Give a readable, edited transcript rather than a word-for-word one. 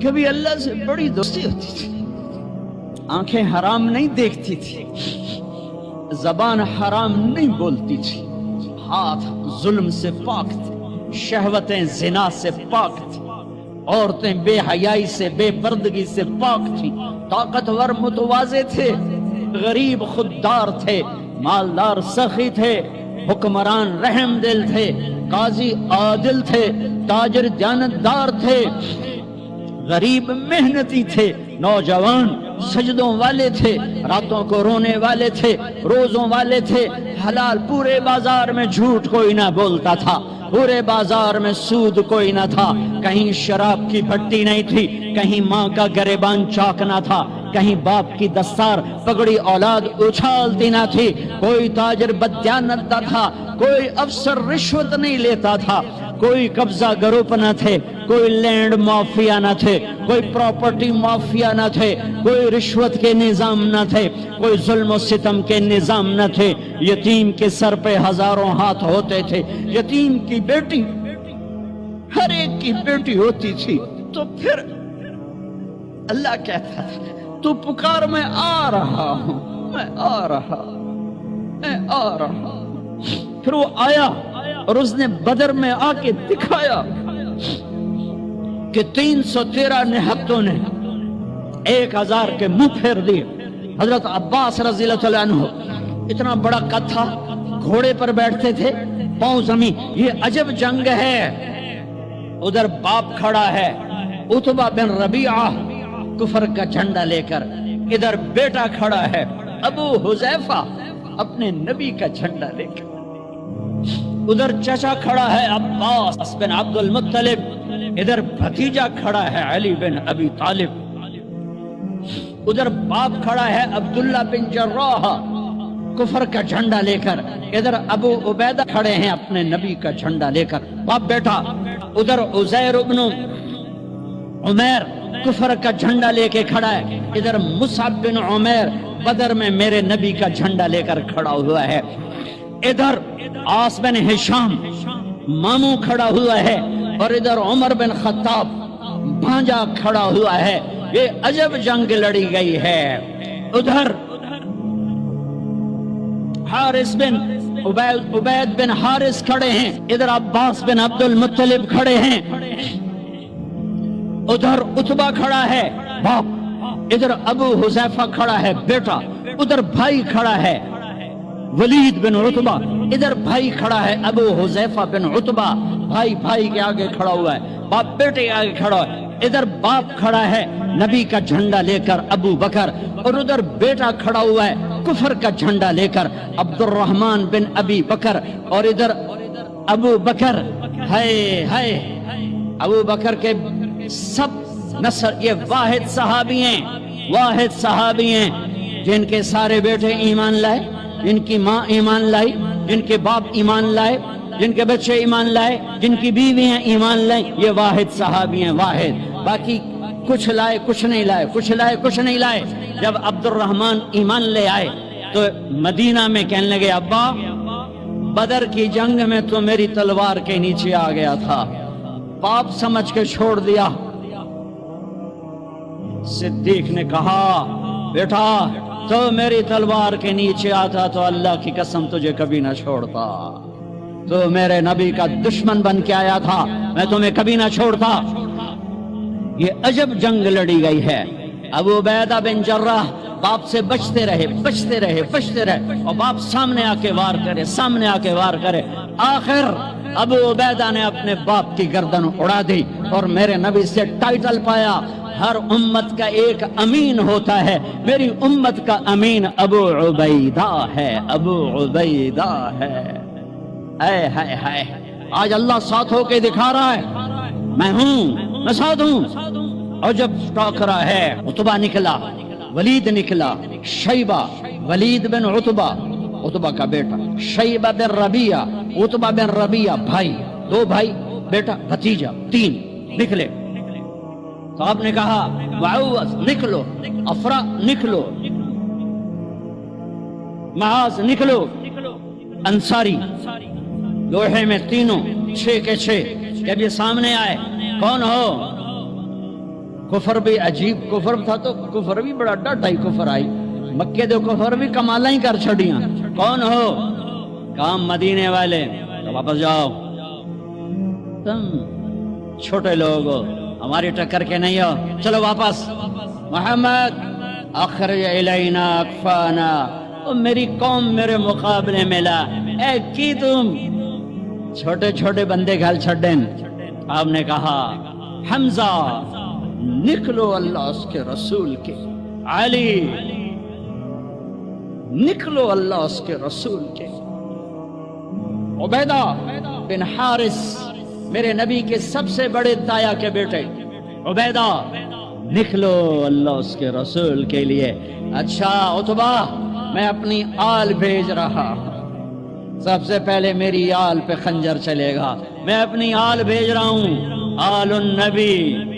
کبھی اللہ سے بڑی دوستی ہوتی تھی، آنکھیں حرام نہیں دیکھتی تھی، زبان حرام نہیں بولتی تھی، ہاتھ ظلم سے پاک تھے، شہوتیں زنا سے پاک تھی، عورتیں بے حیائی سے بے پردگی سے پاک تھیں، طاقتور متواضع تھے، غریب خوددار تھے، مالدار سخی تھے، حکمران رحم دل تھے، قاضی عادل تھے، تاجر دیانتدار تھے، غریب محنتی تھے، نوجوان سجدوں والے تھے، راتوں کو رونے والے تھے، روزوں والے تھے، حلال پورے بازار میں جھوٹ کوئی نہ بولتا تھا، پورے بازار میں سود کوئی نہ تھا، کہیں شراب کی بھٹی نہیں تھی، کہیں ماں کا گریبان چاک نہ تھا، کہیں باپ کی دستار پگڑی اولاد اچھالتی نہ تھی، کوئی تاجر بددیانت نہ تھا، کوئی افسر رشوت نہیں لیتا تھا، کوئی قبضہ گروپ نہ تھے، کوئی لینڈ مافیا نہ تھے، کوئی پراپرٹی مافیا نہ تھے، کوئی رشوت کے نظام نہ تھے، کوئی ظلم و ستم کے نظام نہ تھے، یتیم کے سر پہ ہزاروں ہاتھ ہوتے تھے، یتیم کی بیٹی ہر ایک کی بیٹی ہوتی تھی، تو پھر اللہ کہتا تھا تو پکار میں آ رہا ہوں، میں آ رہا ہوں، میں آ رہا ہوں۔ پھر وہ آیا اور اس نے بدر میں آ کے دکھایا کہ 313 نہتوں نے 1000 کے منہ پھیر دیے۔ حضرت عباس رضی اللہ عنہ اتنا بڑا قد تھا، گھوڑے پر بیٹھتے تھے، پاؤں زمین، یہ عجب جنگ ہے۔ ادھر باپ کھڑا ہے عتبہ بن ربیعہ کفر کا جھنڈا لے کر، ادھر بیٹا کھڑا ہے ابو حذیفہ اپنے نبی کا جھنڈا لے کر، ادھر چچا کھڑا ہے عباس بن عبد المطلب، ادھر بھتیجا کھڑا ہے علی بن ابی طالب، ادھر باپ کھڑا ہے عبداللہ بن جراح کفر کا جھنڈا لے کر، ادھر ابو عبیدہ کھڑے ہیں اپنے نبی کا جھنڈا لے کر، باپ بیٹا، ادھر عزیر ابن عمیر کفر کا جھنڈا لے کے کھڑا ہے، ادھر مصعب بن عمیر بدر میں میرے نبی کا جھنڈا لے کر کھڑا ہوا ہے، ادھر عاص بن ہشام ماموں کھڑا ہوا ہے، اور ادھر عمر بن خطاب بھانجا کھڑا ہوا ہے۔ یہ عجب جنگ لڑی گئی ہے۔ ادھر حارث بن عبید بن حارث کھڑے ہیں، ادھر عباس بن عبد المطلب کھڑے ہیں، ادھر عتبہ کھڑا ہے باپ، ادھر ابو حذیفہ کھڑا ہے بیٹا، ادھر بھائی کھڑا ہے ولید بن عتبہ، ادھر بھائی کھڑا ہے ابو حذیفہ بن عتبہ، بھائی بھائی کے آگے کھڑا ہوا ہے، باپ بیٹے کے آگے کھڑا ہے، ادھر باپ کھڑا ہے نبی کا جھنڈا لے کر ابو بکر، اور ادھر بیٹا کھڑا ہوا ہے کفر کا جھنڈا لے کر عبد الرحمن بن ابی بکر، اور ادھر ابو بکر، ہائے ہائے ابو بکر کے سب نصر، یہ واحد صحابی ہیں، واحد صحابی ہیں جن کے سارے بیٹے ایمان لائے، جن کی ماں ایمان لائی، جن کے باپ ایمان لائے، جن کے بچے ایمان لائے، جن کی بیویاں ایمان لائیں، یہ واحد صحابی ہیں، واحد۔ باقی کچھ لائے کچھ نہیں لائے، کچھ لائے کچھ نہیں لائے۔ جب عبد الرحمن ایمان لے آئے تو مدینہ میں کہنے لگے ابا بدر کی جنگ میں تو میری تلوار کے نیچے آ گیا تھا، باپ سمجھ کے چھوڑ دیا۔ صدیق نے کہا بیٹا تو میری تلوار کے نیچے آتا تو اللہ کی قسم تجھے کبھی نہ چھوڑتا، تو میرے نبی کا دشمن بن کے آیا تھا، میں تمہیں کبھی نہ چھوڑتا۔ یہ عجب جنگ لڑی گئی ہے۔ ابو عبیدہ بن جراح باپ سے بچتے رہے بچتے رہے بچتے رہے، اور باپ سامنے آ کے وار کرے سامنے آ کے وار کرے، آخر ابو عبیدہ نے اپنے باپ کی گردن اڑا دی اور میرے نبی سے ٹائٹل پایا، ہر امت کا ایک امین ہوتا ہے، میری امت کا امین ابو عبیدہ ہے، ابو عبیدہ ہے۔ اے ہائے ہائے، آج اللہ ساتھ ہو کے دکھا رہا ہے، میں ہوں، میں ساتھ ہوں۔ اور جب ٹاکرا ہے، عتبہ نکلا، ولید نکلا، شیبہ، ولید بن عتبہ، عتبہ کا بیٹا، شیبہ بن ربیعہ، عتبہ بن ربیعہ، بھائی، دو بھائی، بیٹا، بھتیجا، 3 نکلے۔ تو آپ نے کہا معوذ نکلو، افرا نکلو، معاذ نکلو، انصاری لوہے میں تینوں 6 کے 6۔ جب یہ سامنے آئے کون ہو؟ کفر بھی عجیب کفر تھا تو کفر بھی بڑا ڈاٹا ہی کفر آئی مکے دے کفر بھی کمالہ ہی کر چھڑیاں کون ہو کام مدینے والے تو واپس جاؤ تم چھوٹے لوگ ہو ہماری ٹکر کے نہیں ہو چلو واپس محمد اخرج الینا اکفانا تو میری قوم میرے مقابلے میں لا اے کی تم چھوٹے چھوٹے بندے گھل چھڑیں آپ نے کہا حمزہ نکلو اللہ اس کے رسول کے علی نکلو اللہ اس کے رسول کے عبیدہ بن حارث میرے نبی کے سب سے بڑے دایا کے بیٹے عبیدہ نکلو اللہ اس کے رسول کے لیے اچھا عتبہ میں اپنی آل بھیج رہا سب سے پہلے میری آل پہ خنجر چلے گا میں اپنی آل بھیج رہا ہوں آل النبی